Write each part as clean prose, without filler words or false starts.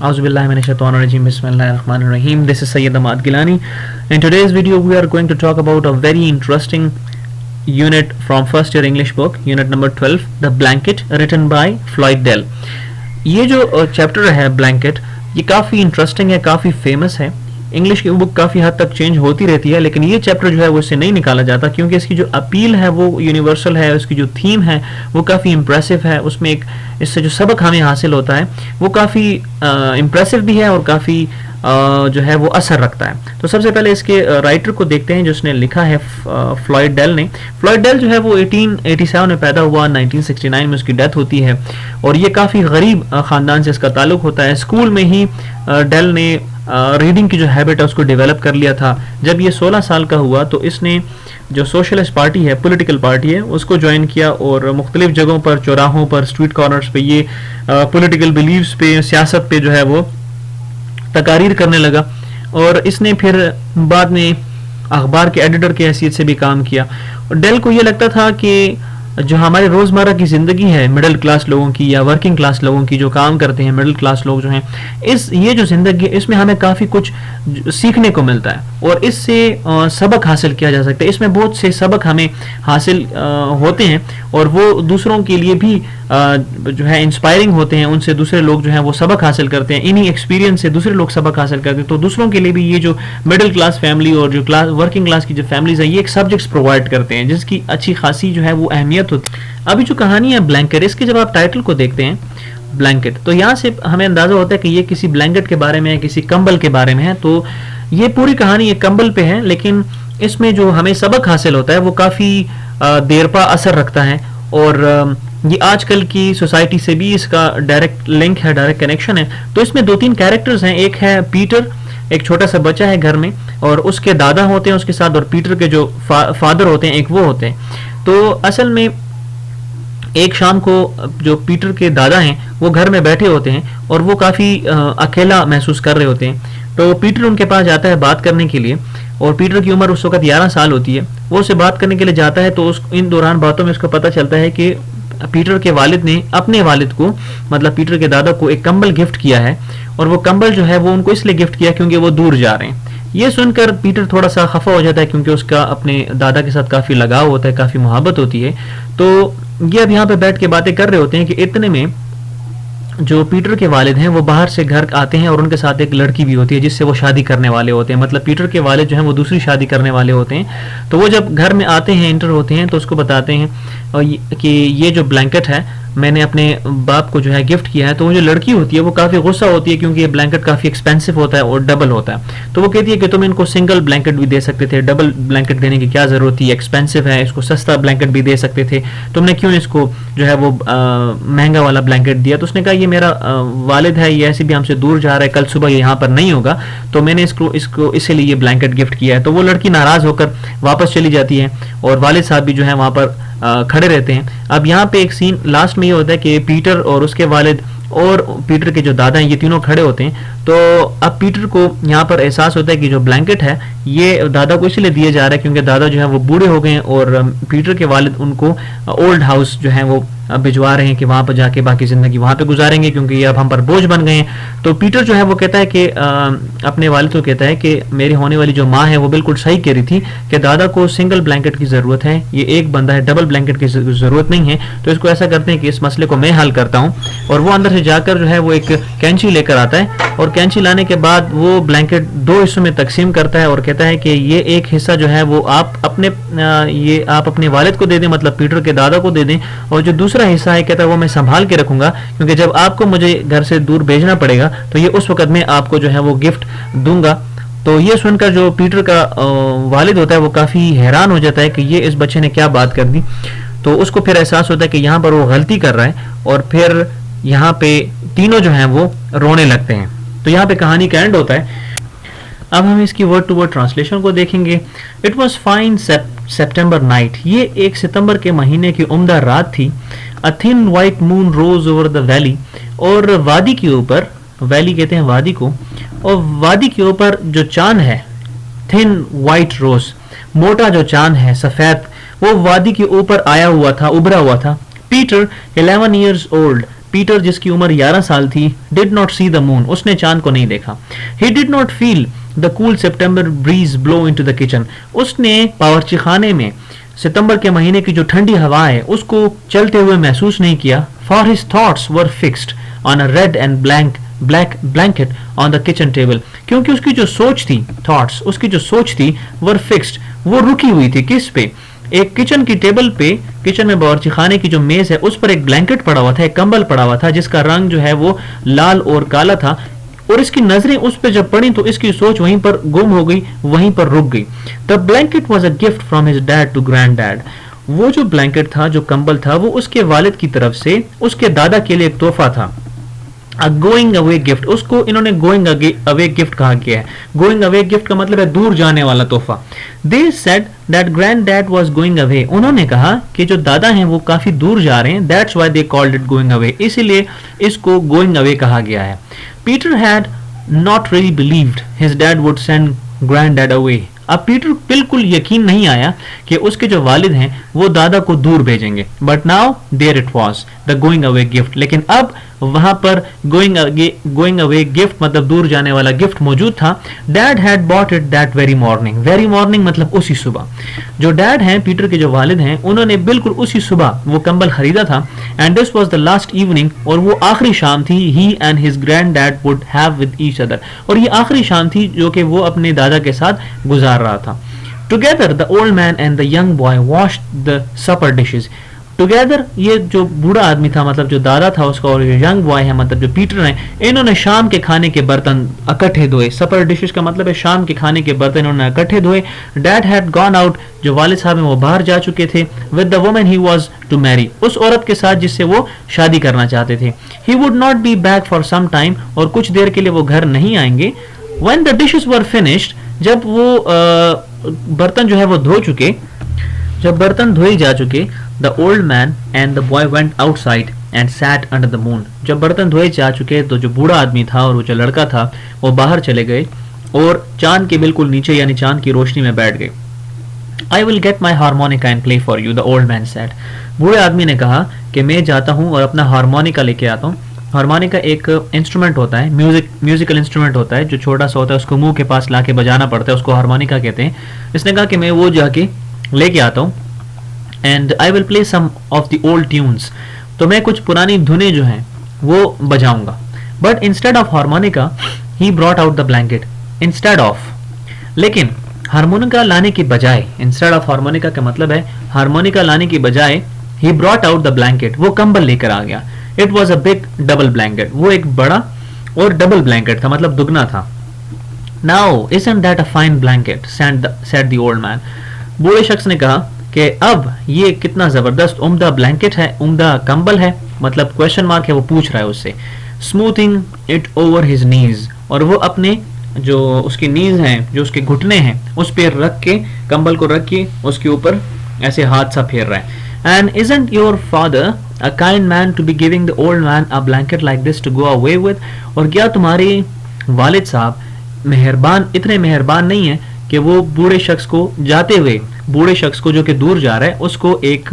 Auzu billahi minash shaitanir rajim. Bismillahir rahmanir rahim. This is Sayyid Ahmad Gilani. In today's video, we are going to talk about a very interesting unit from first year English book, unit number 12, The Blanket, written by Floyd Dell. ये जो chapter है blanket, ये काफ़ी interesting है, काफ़ी famous है. English की book काफ़ी हद तक चेंज होती रहती है, लेकिन ये चैप्टर जो है वो इससे नहीं निकाला जाता, क्योंकि इसकी जो अपील है वो यूनिवर्सल है, उसकी जो थीम है वो काफ़ी इम्प्रेसिव है. उसमें एक इससे जो सबक हमें हासिल होता है वो काफ़ी इम्प्रेसिव भी है और काफ़ी जो है वो असर रखता है. तो सबसे पहले इसके राइटर को देखते हैं जिसने लिखा है, फ्लॉयड डेल ने. फ्लॉयड डेल जो है वो 1887 में पैदा हुआ, 1969 में उसकी डेथ होती है, और ये काफ़ी गरीब ख़ानदान से इसका ताल्लुक़ होता है. स्कूल में ही डेल ने रीडिंग की जो हैबिट है उसको डेवलप कर लिया था. जब ये 16 साल का हुआ तो इसने जो सोशलिस्ट पार्टी है, पॉलिटिकल पार्टी है, उसको ज्वाइन किया और मुख्तलिफ जगहों पर, चौराहों पर, स्ट्रीट कॉर्नर्स पे ये पॉलिटिकल बिलीव्स पे, सियासत पे जो है वो तकारीर करने लगा. और इसने फिर बाद में अखबार के एडिटर की हैसियत से भी काम किया. और डेल को ये लगता था कि जो हमारे रोज़मर्रा की ज़िंदगी है मिडिल क्लास लोगों की या वर्किंग क्लास लोगों की, जो काम करते हैं मिडिल क्लास लोग जो हैं, ये जो ज़िंदगी है इसमें हमें काफ़ी कुछ सीखने को मिलता है और इससे सबक हासिल किया जा सकता है. इसमें बहुत से सबक हमें हासिल होते हैं और वो दूसरों के लिए भी जो है इंस्पायरिंग होते हैं. उनसे दूसरे लोग जो हैं वो सबक हासिल करते हैं, इन्हीं एक्सपीरियंस से दूसरे लोग सबक हासिल करते हैं. तो दूसरों के लिए भी ये जो मिडिल क्लास फैमिली और जो वर्किंग क्लास की जो फैमिलीज हैं, ये एक सब्जेक्ट्स प्रोवाइड करते हैं जिसकी अच्छी खासी जो है वो अहमियत होती है. अभी जो कहानी है ब्लैंकेट, इसके जब आप टाइटल को देखते हैं ब्लैंकेट, तो यहाँ से हमें अंदाजा होता है कि ये किसी ब्लैंकेट के बारे में है, किसी कंबल के बारे में है. तो ये पूरी कहानी एक कंबल पे है, लेकिन इसमें जो हमें सबक हासिल होता है वो काफ़ी देरपा असर रखता है. और ये आजकल की सोसाइटी से भी इसका डायरेक्ट लिंक है, डायरेक्ट कनेक्शन है. तो इसमें 2-3 कैरेक्टर्स हैं. एक है पीटर, एक छोटा सा बच्चा है घर में, और उसके दादा होते हैं उसके साथ, और पीटर के जो फादर होते हैं एक वो होते हैं. तो असल में एक शाम को जो पीटर के दादा हैं वो घर में बैठे होते हैं और वो काफ़ी अकेला महसूस कर रहे होते हैं. तो पीटर उनके पास जाता है बात करने के लिए, और पीटर की उम्र उस वक्त 11 साल होती है. वो उससे बात करने के लिए जाता है, तो इन दौरान बातों में उसको पता चलता है कि पीटर के वालिद ने अपने वालिद को, मतलब पीटर के दादा को, एक कंबल गिफ्ट किया है, और वो कंबल जो है वो उनको इसलिए गिफ्ट किया क्योंकि वो दूर जा रहे हैं. ये सुनकर पीटर थोड़ा सा खफा हो जाता है, क्योंकि उसका अपने दादा के साथ काफ़ी लगाव होता है, काफ़ी मोहब्बत होती है. तो ये अब यहाँ पे बैठ के बातें कर रहे होते हैं कि इतने में जो पीटर के वालिद हैं वो बाहर से घर आते हैं, और उनके साथ एक लड़की भी होती है जिससे वो शादी करने वाले होते हैं. मतलब पीटर के वालिद जो हैं वो दूसरी शादी करने वाले होते हैं. तो वो जब घर में आते हैं, इंटर होते हैं, तो उसको बताते हैं कि ये जो ब्लैंकेट है मैंने अपने बाप को जो है गिफ्ट किया है. तो वो जो लड़की होती है वो काफ़ी गुस्सा होती है, क्योंकि ये ब्लैंकेट काफ़ी एक्सपेंसिव होता है और डबल होता है. तो वो कहती है कि तुम इनको सिंगल ब्लैंकेट भी दे सकते थे, डबल ब्लैंकेट देने की क्या ज़रूरत थी, एक्सपेंसिव है, इसको सस्ता ब्लैंकेट भी दे सकते थे, तुमने क्यों इसको जो है वो महंगा वाला ब्लैंकेट दिया. तो उसने कहा ये मेरा वालिद है, ये ऐसे भी हमसे दूर जा रहा है, कल सुबह ये यहाँ पर नहीं होगा, तो मैंने इसको इसीलिए ये ब्लैंकेट गिफ्ट किया है. तो वो लड़की नाराज़ होकर वापस चली जाती है, और वालिद साहब भी जो है वहाँ पर खड़े रहते हैं. अब यहाँ पे एक सीन लास्ट में ये होता है कि पीटर और उसके वालिद और पीटर के जो दादा हैं ये तीनों खड़े होते हैं. तो अब पीटर को यहाँ पर एहसास होता है कि जो ब्लैंकेट है ये दादा को इसलिए दिया जा रहा है क्योंकि दादा जो है वो बूढ़े हो गए हैं, और पीटर के वालिद उनको ओल्ड हाउस जो है वो भिजवा रहे हैं कि वहाँ पर जाके बाकी ज़िंदगी वहाँ पे गुजारेंगे, क्योंकि ये अब हम पर बोझ बन गए हैं. तो पीटर जो है वो कहता है कि अपने वालिद को कहता है कि मेरी होने वाली जो माँ है वो बिल्कुल सही कह रही थी कि दादा को सिंगल ब्लैंकेट की ज़रूरत है, ये एक बंदा है, डबल ब्लैंकेट की ज़रूरत नहीं है. तो इसको ऐसा करते हैं कि इस मसले को मैं हल करता हूँ. और वो अंदर से जाकर जो है वो एक कैंची लेकर आता है, और कैंची लाने के बाद वो ब्लैंकेट 2 हिस्सों में तकसीम करता है और कहता है कि ये एक हिस्सा जो है वो आप अपने वालिद को दे दें, मतलब पीटर के दादा को दे दें, और जो दूसरा हिस्सा है कहता है वो मैं संभाल के रखूंगा, क्योंकि जब आपको मुझे घर से दूर भेजना पड़ेगा तो ये उस वक्त में आपको जो है वो गिफ्ट दूंगा. तो ये सुनकर जो पीटर का वालिद होता है वो काफ़ी हैरान हो जाता है कि ये इस बच्चे ने क्या बात कर दी. तो उसको फिर एहसास होता है कि यहाँ पर वो गलती कर रहा है, और फिर यहाँ पे तीनों जो हैं वो रोने लगते हैं. तो यहाँ पे कहानी का एंड होता है. अब हम इसकी वर्ड टू वर्ड ट्रांसलेशन को देखेंगे. It was fine September night, ये 1 सितंबर के महीने की उम्दा रात थी. A thin white moon rose over the valley, और वादी के ऊपर, वैली कहते हैं वादी को, और वादी के ऊपर जो चांद है, थिन वाइट रोज, मोटा जो चांद है सफ़ेद, वो वादी के ऊपर आया हुआ था, उभरा हुआ था. पीटर 11 years old, पीटर जिसकी उम्र 11 साल थी did not see the moon, उसने चांद को नहीं देखा. He did not feel the cool September breeze blow into the kitchen, उसने बावर्ची खाने में सितंबर के महीने की जो ठंडी हवा है उसको चलते हुए महसूस नहीं किया. For his thoughts were fixed on a red and black blanket on the kitchen table, क्योंकि उसकी जो सोच थी, थॉट्स, उसकी जो सोच थी वर फिक्स्ड, वो रुकी हुई थी किस पे, एक किचन की टेबल पे, किचन में बावर्ची खाने की जो मेज है उस पर एक ब्लैंकेट पड़ा हुआ था, एक कंबल पड़ा हुआ था जिसका रंग जो है वो लाल और काला था, और इसकी नजरें उस पर जब पड़ी तो इसकी सोच वहीं पर गुम हो गई, वहीं पर रुक गई. The blanket was a gift from his dad to granddad, वो जो ब्लैंकेट था, जो कंबल था, वो उसके वालिद की तरफ से उसके दादा के लिए एक तोहफा था. गोइंग अवे गिफ्ट, उसको इन्होंने गोइंग अवे गिफ्ट कहा गया है. गोइंग अवे गिफ्ट का मतलब है दूर जाने वाला तोहफा. They said that grand dad was going away, उन्होंने कहा कि जो दादा हैं वो काफी दूर जा रहे हैं. That's why they called it going away, इसीलिए इसको गोइंग अवे कहा गया है. Peter had not really believed his dad would send grand dad away. अब पीटर बिल्कुल यकीन नहीं आया कि उसके जो वालिद हैं वो दादा को दूर भेजेंगे. But now there it was the going away gift, लेकिन अब वहां पर गोइंग अवे गिफ्ट मतलब दूर जाने वाला गिफ्ट मौजूद था. Dad had bought it that very morning मतलब उसी सुबह. जो डैड हैं, पीटर के जो वालिद हैं, उन्होंने बिल्कुल उसी सुबह वो कंबल खरीदा था. And this was the last evening, और वो आखिरी शाम थी. He and his grand dad would have with each other, और ये आखिरी शाम थी जो कि वो अपने दादा के साथ गुजार रहा था. Together the old man and the young boy washed the supper dishes. Together, ये जो बूढ़ा आदमी था मतलब जो दादा था उसका, और जो यंग बॉय है मतलब जो पीटर है, इन्होंने शाम के खाने के बर्तन इकट्ठे धोए. सपर डिशेस का मतलब है शाम के खाने के बर्तन इन्होंने इकट्ठे धोए. डैड हैड गॉन आउट, जो वालिद साहब हैं वो बाहर जा चुके थे. With the woman he was to marry, उस औरत के साथ जिससे वो शादी करना चाहते थे. He would not be back for some time, और कुछ देर के लिए वो घर नहीं आएंगे. When the dishes were finished, जब वो बर्तन जो है वो धो चुके, जब बर्तन धोए जा चुके, the old man and the boy went outside and sat under the moon. जब बर्तन धोए जा चुके तो जो बूढ़ा आदमी था और वो जो लड़का था वो बाहर चले गए और चांद के बिल्कुल नीचे यानी चांद की रोशनी में बैठ गए. I will get my harmonica and play for you, the old man said. बूढ़े आदमी ने कहा कि मैं जाता हूँ और अपना हारमोनिका लेके आता हूँ. हारमोनिका एक इंस्ट्रूमेंट होता है, म्यूजिकल इंस्ट्रूमेंट होता है जो छोटा सा होता है, उसको मुंह के पास लाके बजाना पड़ता है, उसको हारमोनिका कहते हैं. इसने कहा कि मैं वो जाके लेके आता हूँ. And I will play some of the old tunes, तो मैं कुछ पुरानी धुनें जो हैं वो बजाऊंगा. But instead of harmonica he brought out the blanket. Instead of, लेकिन हारमोनिका लाने की बजाय, इंस्टेड ऑफ हारमोनिका का मतलब है हारमोनिका लाने की बजाय, ही ब्रॉट आउट द ब्लैंकेट, वो कंबल लेकर आ गया. It was a big double blanket, वो एक बड़ा और डबल ब्लैंकेट था मतलब दुगना था. Now isn't that a fine blanket, said the old man. बूढ़े शख्स ने कहा कि अब ये कितना जबरदस्त उम्दा ब्लैंकेट है, उम्दा कंबल है, मतलब क्वेश्चन मार्क है, वो पूछ रहा है उससे. Smoothing it over his knees, और वो अपने जो उसकी नीज हैं, जो उसके घुटने हैं, उस पर रख के, कंबल को रख के उसके ऊपर ऐसे हाथ सा फेर रहा है. And isn't your father a kind man to be giving the old man a blanket like this to go away with, और क्या तुम्हारे वालिद साहब मेहरबान, इतने मेहरबान नहीं है कि वो बूढ़े शख्स को जाते हुए, बूढ़े शख्स को जो कि दूर जा रहा है उसको एक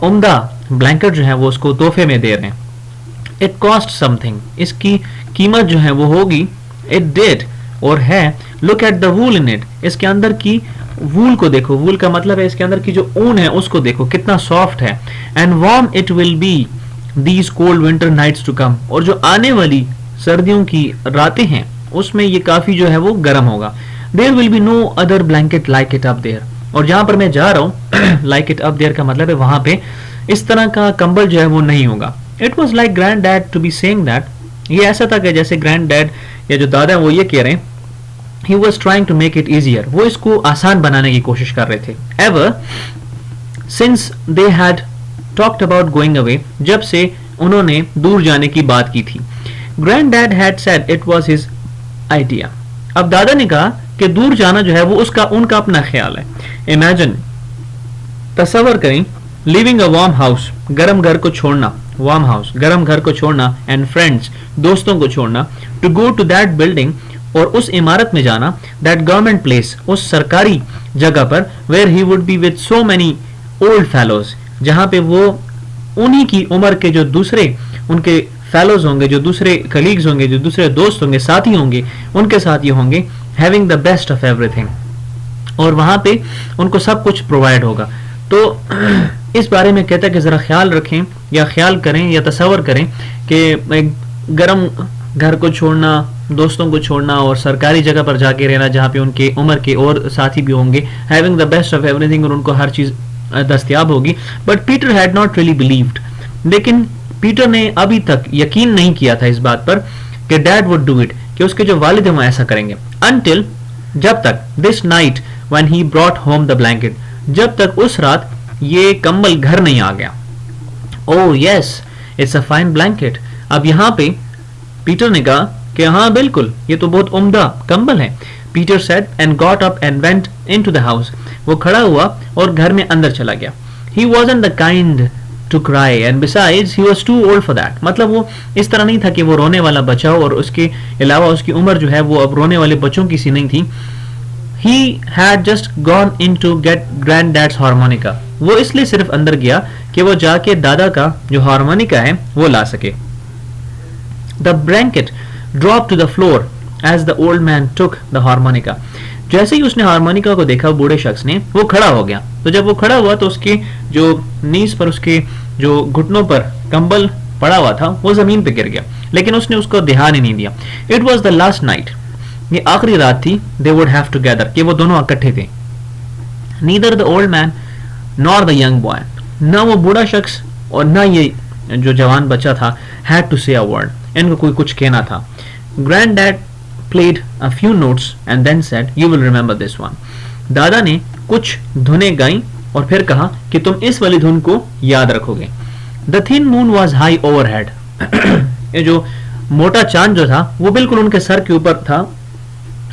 उम्दा ब्लैंकेट जो है वो उसको तोहफे में दे रहे हैं. इट कॉस्ट समथिंग, इसकी कीमत जो है वो होगी. इट डिड, और है. Look at the wool in it, इसके अंदर की वूल को देखो. वूल का मतलब है इसके अंदर की जो ऊन है उसको देखो कितना सॉफ्ट है. And warm it will be these cold winter nights to come, और जो आने वाली सर्दियों की रातें हैं उसमें ये काफी जो है वो गर्म होगा. There will be no other blanket like it up there, और जहां पर मैं जा रहा हूँ लाइक इट अप देयर का मतलब है वहां पे इस तरह का कंबल जो है वो नहीं होगा. It was like granddad to be saying that, ये ऐसा था कि जैसे ग्रैंड डैड या जो दादा है वो ये कह रहे हैं. He was trying to make it easier, वो इसको आसान बनाने की कोशिश कर रहे थे. Ever since they had talked about going away, जब से उन्होंने दूर जाने की बात की थी. Granddad had said it was his idea. अब दादा ने कहा कि दूर जाना जो है वो उसका, उनका अपना ख्याल है. Imagine, तस्वर करें, leaving a warm house, गर्म घर को छोड़ना, warm house, गर्म घर को छोड़ना, and friends, दोस्तों को छोड़ना, to go to that building, और उस इमारत में जाना, दैट गवर्नमेंट प्लेस, उस सरकारी जगह पर, where he would be with so many old fellows, जहां पे वो उन्हीं की उम्र के जो दूसरे ان کے فیلوز ہوں گے, جو دوسرے کلیگز ہوں گے, جو دوسرے دوست ہوں گے, ساتھی ہوں گے, ان کے ساتھ یہ ہوں گے having the best of every thing, اور وہاں پہ ان کو سب کچھ پرووائڈ ہوگا. تو اس بارے میں کہتا ہے کہ ذرا خیال رکھیں یا خیال کریں یا تصور کریں کہ ایک گرم گھر کو چھوڑنا, دوستوں کو چھوڑنا اور سرکاری جگہ پر جا کے رہنا جہاں پہ ان کے عمر کے اور ساتھی بھی ہوں گے, having the best of every thing, اور ان کو ہر چیز دستیاب ہوگی. But Peter had not really believed, لیکن پیٹر نے ابھی تک یقین نہیں کیا تھا اس بات پر کہ ڈیڈ وڈ ڈو اٹ, کہ اس کے جو والد ہیں وہ ایسا کریں گے. انٹل, جب تک this night when he brought home the blanket, جب تک اس رات یہ کمبل گھر نہیں آ گیا. oh yes it's a fine blanket. اب یہاں پہ پیٹر نے کہا کہ ہاں بالکل یہ تو بہت عمدہ کمبل ہے. Peter said and got up and went into the house. وہ کھڑا ہوا اور گھر میں اندر چلا گیا. he wasn't the kind to cry and besides he was too old for that. مطلب وہ اس طرح نہیں تھا کہ وہ رونے والا بچہ ہو, اور اس کے علاوہ اس کی عمر جو ہے وہ اب رونے والے بچوں کی سی نہیں تھی. He had just gone in to get granddad's harmonica. وہ اس لیے صرف اندر گیا کہ وہ جا کے دادا کا جو ہارمونیکا ہے وہ لا سکے. The blanket dropped to the floor as the old man took the harmonica. جیسے ہی اس نے ہارمونیکا کو دیکھا بوڑھے شخص نے, وہ کھڑا ہو گیا. تو جب وہ کھڑا ہوا تو اس کے جو نیز پر, اس کے جو گھٹنوں پر کمبل پڑا ہوا تھا وہ زمین پہ گر گیا, لیکن اس نے اس کو دھیان ہی نہیں دیا. It was the last night. یہ آخری رات تھی. They would have together, کہ وہ دونوں اکٹھے تھے. Neither the old man nor the young boy, نہ وہ بوڑھا شخص اور نہ یہ جو جوان بچہ تھا, had to say a word, ان کو کوئی کچھ کہنا تھا. Granddad played a few notes and then said, you will remember this one. دادا نے کچھ دھنیں گائیں اور پھر کہا کہ تم اس والی دھن کو یاد رکھو گے. The thin moon was high overhead. یہ جو موٹا چاند جو تھا وہ بالکل ان کے سر کے اوپر تھا.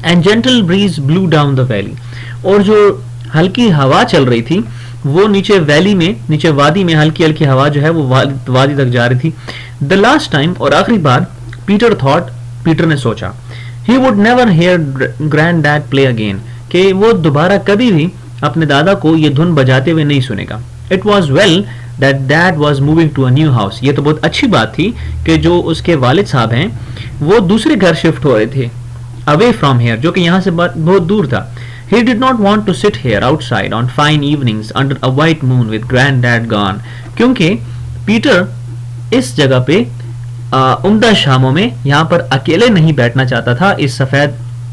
And gentle breeze blew down the valley. اور جو ہلکی ہوا چل رہی تھی وہ نیچے ویلی میں, نیچے وادی میں ہلکی ہلکی ہوا جو ہے وہ وادی تک جا رہی تھی. The last time, اور آخری بار, Peter thought, پیٹر نے سوچا, he would never hear granddad play again, کہ وہ دوبارہ کبھی بھی اپنے دادا کو یہ دھن بجاتے ہوئے نہیں سنے گا. It was well that dad was moving to a new house. یہ تو بہت اچھی بات تھی کہ جو اس کے والد صاحب ہیں وہ دوسرے گھر شفٹ ہو رہے تھے, away from here, جو کہ یہاں سے بہت دور تھا. He did not want to sit here outside on fine evenings under a white moon with granddad gone. کیونکہ پیٹر اس جگہ پہ عمدہ شاموں میں یہاں پر اکیلے نہیں بیٹھنا چاہتا تھا اس سفید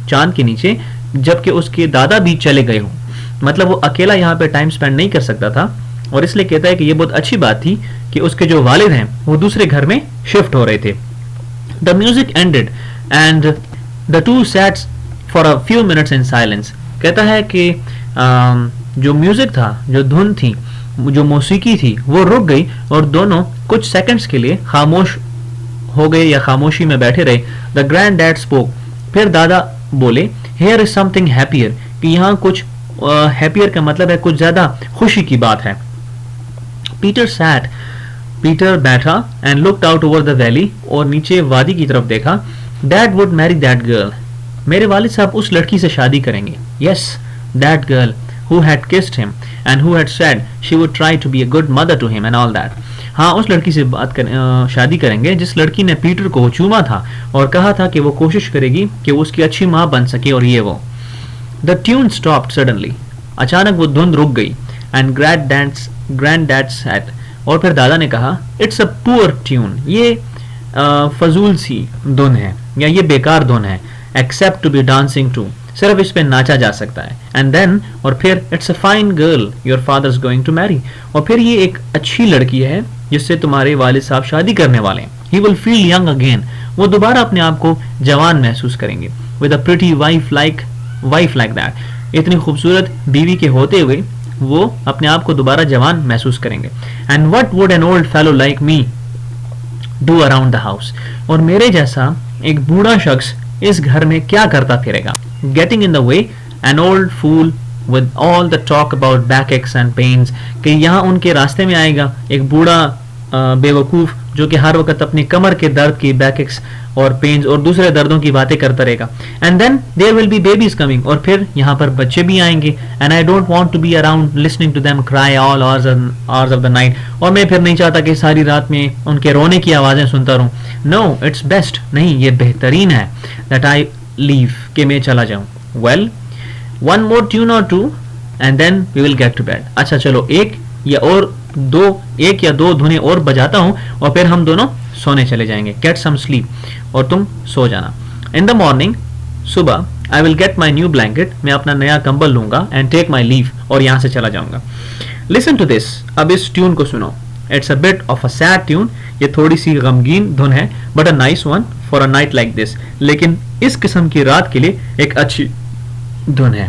چاند کے نیچے, جبکہ اس کے دادا بھی چلے گئے ہوں. مطلب وہ اکیلا یہاں پہ ٹائم سپینڈ نہیں کر سکتا تھا, اور اس لیے کہتا ہے کہ یہ بہت اچھی بات تھی کہ اس کے جو والد ہیں وہ دوسرے گھر میں شفٹ ہو رہے تھے. The music ended and the two sat for a few minutes in silence. کہتا ہے کہ جو میوزک تھا, جو دھن تھی, جو موسیقی تھی وہ رک گئی اور دونوں کچھ سیکنڈز کے لیے خاموش ہو گئے یا خاموشی میں بیٹھے رہے. The granddad spoke. پھر دادا بولے, here is something happier, کہ یہاں کچھ happier کا مطلب ہے کچھ زیادہ خوشی کی بات ہے. Peter sat. پیٹر بیٹھا and looked out over the valley, اور نیچے وادی کی طرف دیکھا. Dad would marry that girl. میرے والد صاحب اس لڑکی سے شادی کریں گے. Yes, that girl who had kissed him and who had said she would try to be a good mother to him and all that. ہاں, اس لڑکی سے شادی کریں گے جس لڑکی نے پیٹر کو چوما تھا اور کہا تھا کہ وہ کوشش کرے گی کہ وہ اس کی اچھی ماں بن سکے, اور یہ وہ. The tune stopped suddenly. اچانک وہ دھن رک گئی. And granddad said. اور پھر دادا نے کہا, It's a poor tune. یہ فضول سی دھن ہے یا یہ بیکار دھن ہے. Except to be dancing to. صرف اس پہ ناچا جا سکتا ہے. And then, اور پھر, It's a fine girl your father's going to marry. اور پھر یہ ایک اچھی لڑکی ہے جس سے تمہارے والد صاحب شادی کرنے والے ہیں. He will feel young again. وہ دوبارہ اپنے آپ کو جوان محسوس کریں گے. With a pretty wife like that. اتنی خوبصورت بیوی کے ہوتے ہوئے وہ اپنے آپ کو دوبارہ جوان محسوس کریں گے. And what would an old fellow like me do around the house. اور میرے جیسا ایک بوڑھا شخص اس گھر میں کیا کرتا پھرے گا. Getting in the way, an old fool with all the talk about backaches and pains. کہ یہاں ان کے راستے میں آئے گا ایک بوڑھا بے وقوف جو کہ ہر وقت اپنی کمر کے درد کی بیک ایکس اور پینز اور دوسرے دردوں کی باتیں کرتا رہے گا. And then there will be babies coming, اور پھر یہاں پر بچے بھی آئیں گے. And I don't want to be around listening to them cry all hours of the night, اور میں پھر نہیں چاہتا کہ ساری رات میں ان کے رونے کی آوازیں سنتا رہوں. نو اٹس بیسٹ, نہیں یہ بہترین ہے, دیٹ آئی لیو, کہ میں چلا جاؤں. Well one more tune or two and then we will get to bed. اچھا چلو ایک یا دو دھنیں اور بجاتا ہوں اور پھر ہم دونوں سونے چلے جائیں گے. گیٹ سم سلیپ, اور تم سو جانا. ان دا مارننگ, صبح, I will get my new blanket, میں اپنا نیا کمبل لوں گا. اینڈ ٹیک مائی لیو, اور یہاں سے چلا جاؤں گا. لسن ٹو دس, اب اس ٹیون کو سنو. It's a bit of a sad tune, یہ تھوڑی سی غمگین دھن ہے, but a nice one for a night like this, لیکن اس قسم کی رات کے لیے ایک اچھی دھن ہے.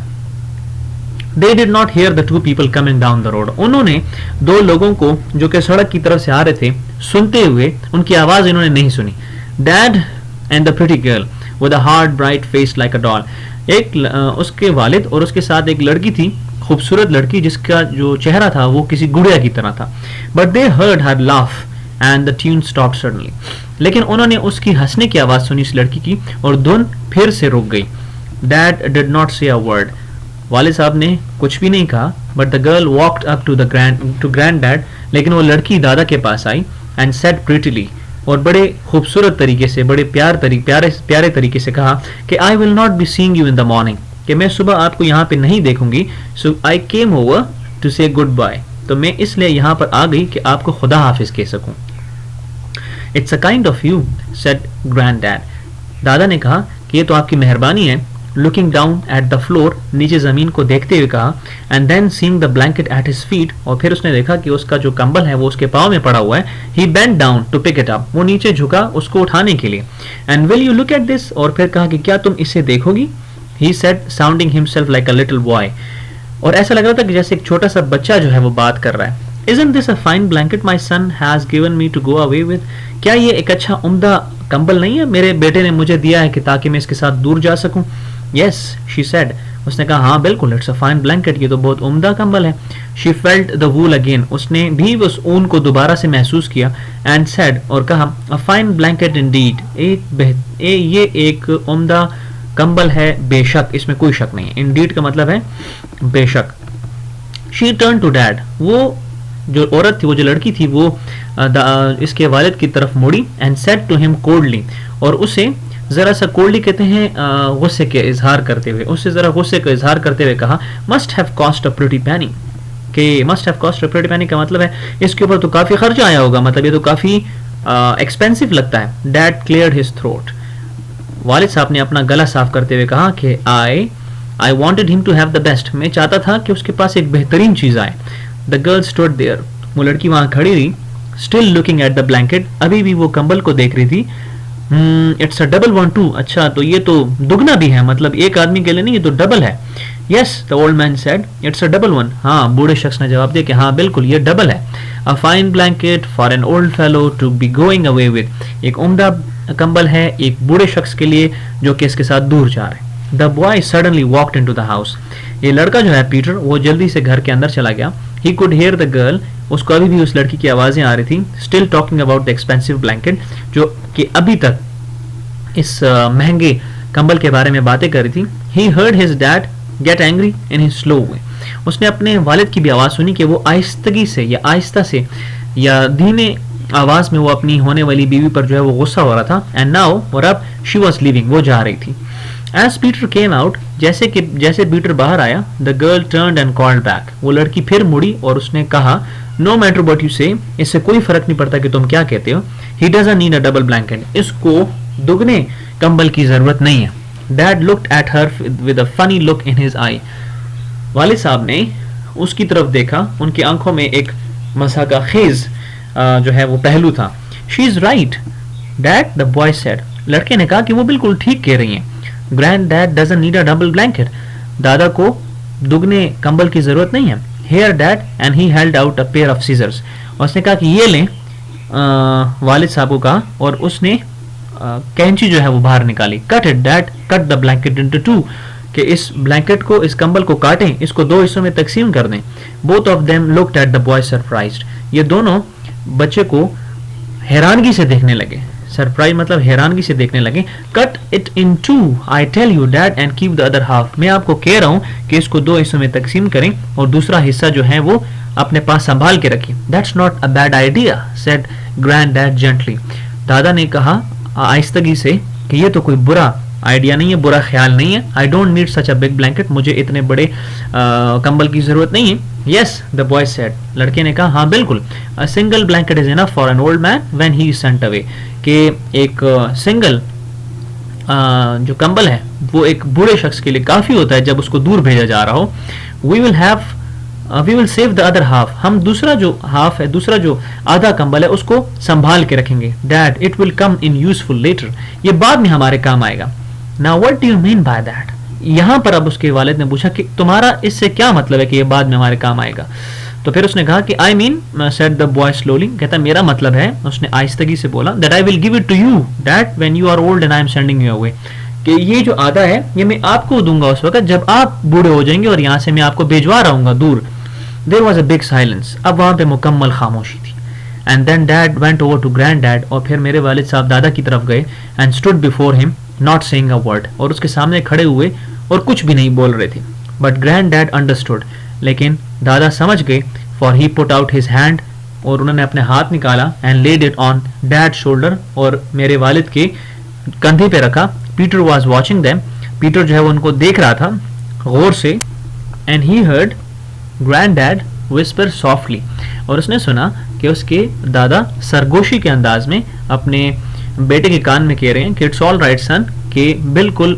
They did not hear the two people coming down the road. انہوں نے دو لوگوں کو جو کہ سڑک کی طرف سے آ رہے تھے سنتے ہوئے ان کی آواز انہوں نے نہیں سنی. Dad and the pretty girl with a hard bright face like a doll. ایک اس کے والد اور اس کے ساتھ ایک لڑکی تھی, خوبصورت لڑکی جس کا جو چہرہ تھا وہ کسی گڑیا کی طرح تھا. But they heard her laugh and the tune stopped suddenly. لیکن انہوں نے اس کی ہنسنے کی آواز سنی اس لڑکی کی, اور دھن پھر سے رک گئی. Dad did not say a word. والد صاحب نے کچھ بھی نہیں کہا. But the girl walked up to granddad, لیکن وہ لڑکی دادا کے پاس آئی. اینڈ سیڈ پریٹیلی, اور بڑے خوبصورت طریقے سے, بڑے پیارے طریقے سے کہا کہ I will not be seeing you in the morning, کہ میں صبح آپ کو یہاں پہ نہیں دیکھوں گی. سو آئی کیم اوور ٹو سے گڈ بائی, تو میں اس لیے یہاں پر آ گئی کہ آپ کو خدا حافظ کہہ سکوں. It's a kind of you said granddad. دادا نے کہا کہ یہ تو آپ کی مہربانی ہے. Looking down at the floor, نیچے زمین کو دیکھتے ہوئے کہا. And then sang the blanket at his feet, اور پھر اس نے دیکھا کہ اس کا جو کمبل ہے وہ اس کے پاؤں میں پڑا ہوا ہے. He bend down to pick it up, وہ نیچے جھکا اس کو اٹھانے کے لیے. And will you look at this, اور پھر کہا کہ کیا تم اسے دیکھو گی. He said sounding himself like a little boy, اور ایسا لگ رہا تھا کہ جیسے ایک چھوٹا سا بچہ جو ہے وہ بات کر رہا ہے. Isn't this a fine blanket my son has given me to go away with? کیا یہ ایک اچھا عمدہ کمبل نہیں ہے میرے بیٹے نے مجھے دیا ہے کہ تاکہ میں اس کے ساتھ دور جا سکوں. Yes, she said. اس نے کہا ہاں بالکل, it's a fine blanket, یہ تو بہت عمدہ کمبل ہے. She felt the wool again, اس نے بھی اس اون کو دوبارہ سے محسوس کیا. And said, اور کہا a fine blanket indeed, یہ ایک عمدہ کمبل ہے بے شک, اس میں کوئی شک نہیں ہے. Indeed کا مطلب ہے بے شک. She turned to dad, وہ جو عورت تھی, وہ جو لڑکی تھی, وہ اس کے والد کی طرف مڑی. And said to him coldly, اور اسے ذرا سا کوڈلی کہتے ہیں غصے کے اظہار کرتے ہوئے, اس سے ذرا غصے کا اظہار کرتے ہوئے کہا must have cost a pretty penny, کہ must have cost a pretty penny کا مطلب ہے اس کے اوپر تو کافی خرچہ آیا ہوگا, مطلب یہ تو کافی ایکسپینسو لگتا ہے. Dad cleared his throat, والد صاحب نے اپنا گلا صاف کرتے ہوئے کہا کہ I wanted him to have the best, میں چاہتا تھا کہ اس کے پاس ایک بہترین چیز آئے. The girl stood there, وہ لڑکی وہاں کھڑی رہی. Still looking at the blanket, ابھی بھی وہ کمبل کو دیکھ رہی تھی. It's a double one too, اچھا تو یہ تو دگنا بھی ہے, مطلب ایک آدمی کے لیے نہیں, یہ تو ڈبل ہے. Yes, the old man said, it's a double one. ہاں, بوڑھے شخص نے جواب دیا کہ ہاں بالکل یہ ڈبل ہے. A fine blanket for an old fellow to be going away with, ایک عمدہ کمبل ہے ایک بوڑھے شخص کے لیے جو کہ اس کے ساتھ دور جا رہے ہیں. The boy suddenly walked into the house, یہ لڑکا جو ہے پیٹر, وہ جلدی سے گھر کے اندر چلا گیا. He could hear the girl, اس کو ابھی بھی اس لڑکی کی آوازیں آ رہی تھی. Still talking about the expensive blanket, جو کہ ابھی تک اس مہنگے کمبل کے بارے میں باتیں کر رہی تھی. He heard his dad get angry in his slow way, اس نے اپنے والد کی بھی آواز سنی کہ وہ آہستگی سے یا آہستہ سے یا دھیمے آواز میں وہ اپنی ہونے والی بیوی پر جو ہے وہ غصہ ہو رہا تھا. And now, اور اب she was leaving, وہ جا رہی تھی. As Peter came out, جیسے پیٹر باہر آیا, the girl turned and called back, وہ لڑکی پھر مڑی اور اس نے کہا no matter what you say, اس سے کوئی فرق نہیں پڑتا کہ تم کیا کہتے ہو. He doesn't need a double blanket, اس کو دگنے کمبل کی ضرورت نہیں ہے. Dad looked at her with a funny look in his eye, والد صاحب نے اس کی طرف دیکھا, ان کی آنکھوں میں ایک مضحکہ خیز جو ہے وہ پہلو تھا. She is right, Dad, the boy said, لڑکے نے کہا کہ وہ بالکل ٹھیک کہہ رہی ہیں. Granddad doesn't need a double blanket, دادا کو دگنے کمبل کی ضرورت نہیں ہے. Here Dad, and he held out a pair of scissors, اور اس نے کہا کہ یہ لیں, والد صاحب کو کہا, اور اس نے کینچی جو ہے وہ باہر نکالی. Cut it Dad, cut the blanket into two, کہ اس بلینکٹ کو, اس کمبل کو کاٹیں, اس کو دو حصوں میں تقسیم کر دیں. Both of them looked at the boy surprised, یہ دونوں بچے کو حیرانگی سے دیکھنے لگے. सरप्राइज मतलब हैरानगी से देखने लगे. Cut it in two, I tell you dad, and keep the other half. मैं आपको कह रहा हूँ कि इसको 2 हिस्सों में तकसीम करें और दूसरा हिस्सा जो है वो अपने पास संभाल के रखें. That's not a bad idea, said grand dad gently. दादा ने कहा आहिस्तगी से कि ये तो कोई बुरा आइडिया नहीं है, बुरा ख्याल नहीं है. I don't need such a big blanket, मुझे इतने बड़े कंबल की जरूरत नहीं है. यस, द बॉय सेड, लड़के ने कहा हाँ बिल्कुल. A single blanket is enough for an old man when he is sent away. कि एक सिंगल जो कंबल है वो एक बूढ़े शख्स के लिए काफी होता है जब उसको दूर भेजा जा रहा हो. We will save the other half, हम दूसरा जो हाफ है, दूसरा जो आधा कंबल है उसको संभाल के रखेंगे. Dad, it will come in useful later, ये बाद में हमारे काम आएगा. Now what do you mean by that? यहाँ पर अब उसके वालिद ने पूछा कि तुम्हारा इससे क्या मतलब है कि ये बाद में हमारे काम आएगा? तो फिर उसने कहा कि I mean, said the boy slowly, कहता मेरा मतलब है, उसने आहिस्तगी से बोला, that I will give it to you dad when you are old and I am sending you away. कि ये जो आधा है ये मैं आपको दूंगा उस वक्त जब आप बूढ़े हो जाएंगे और यहाँ से मैं आपको भेजवा रहूंगा दूर. There was a big silence, अब वहां पे मुकम्मल खामोशी थी. And then dad went over to granddad, और फिर मेरे वालिद साहब दादा की तरफ गए. And stood before him not saying a word, और उसके सामने खड़े हुए और कुछ भी नहीं बोल रहे थे. बट ग्रैंड डैड अंडरस्टूड, लेकिन दादा समझ गए. For he put out his hand, और उन्होंने अपने हाथ निकाला. And laid it on dad shoulder, और मेरे वालिद के कंधे पे रखा. Peter was watching them, Peter जो है वो उनको देख रहा था गौर से. And he heard granddad whisper softly, और उसने सुना कि उसके दादा सरगोशी के अंदाज में अपने बेटे के कान में कह रहे हैं कि इट्स ऑल राइट सन, कि बिल्कुल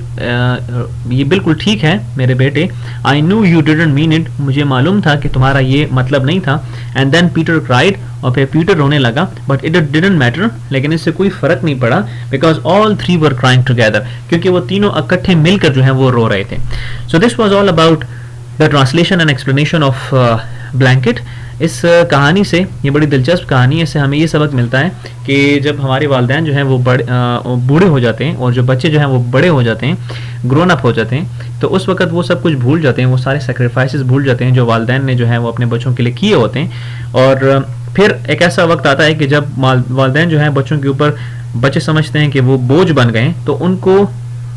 ये बिल्कुल ठीक है मेरे बेटे. I knew you didn't mean it, मुझे मालूम था कि तुम्हारा ये मतलब नहीं था. एंड देन पीटर क्राइड, और फिर पीटर रोने लगा. बट इट डिडंट मैटर, लेकिन इससे कोई फर्क नहीं पड़ा, because all three were crying together, क्योंकि वो तीनों इकट्ठे मिलकर जो है वो रो रहे थे. सो this was all about the translation and explanation of blanket. इस कहानी से, ये बड़ी दिलचस्प कहानी है, इससे हमें ये सबक मिलता है कि जब हमारे वालिदैन जो हैं वो बूढ़े हो जाते हैं और जो बच्चे जो हैं वो बड़े हो जाते हैं, ग्रोन अप हो जाते हैं, तो उस वक्त वो सब कुछ भूल जाते हैं, वो सारे सेक्रीफाइसेस भूल जाते हैं जो वालिदैन ने जो है वो अपने बच्चों के लिए किए होते हैं. और फिर एक ऐसा वक्त आता है कि जब वालिदैन जो हैं बच्चों के ऊपर, बच्चे समझते हैं कि वो बोझ बन गए, तो उनको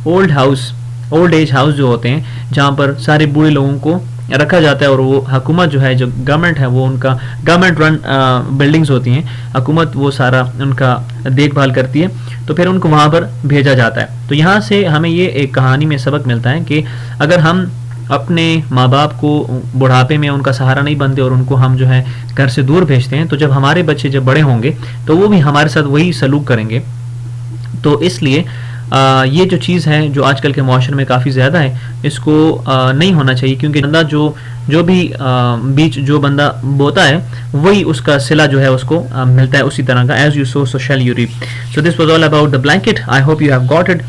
ओल्ड एज हाउस जो होते हैं जहाँ पर सारे बूढ़े लोगों को रखा जाता है, और वो हुकूमत जो है, जो गवर्नमेंट है, वो उनका गवर्नमेंट रन बिल्डिंग्स होती हैं, हुकूमत वो सारा उनका देखभाल करती है, तो फिर उनको वहाँ पर भेजा जाता है. तो यहाँ से हमें ये एक कहानी में सबक मिलता है कि अगर हम अपने माँ बाप को बुढ़ापे में उनका सहारा नहीं बनते और उनको हम जो है घर से दूर भेजते हैं, तो जब हमारे बच्चे जब बड़े होंगे तो वो भी हमारे साथ वही सलूक करेंगे. तो इसलिए ये जो चीज़ है जो आजकल के माशरे में काफ़ी ज़्यादा है, इसको नहीं होना चाहिए, क्योंकि बंदा जो भी बीज जो बंदा बोता है वही उसका सिला जो है उसको मिलता है उसी तरह का. As you sow shall you reap. So this was all about the blanket. I hope you have got it.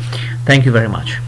Thank you very much.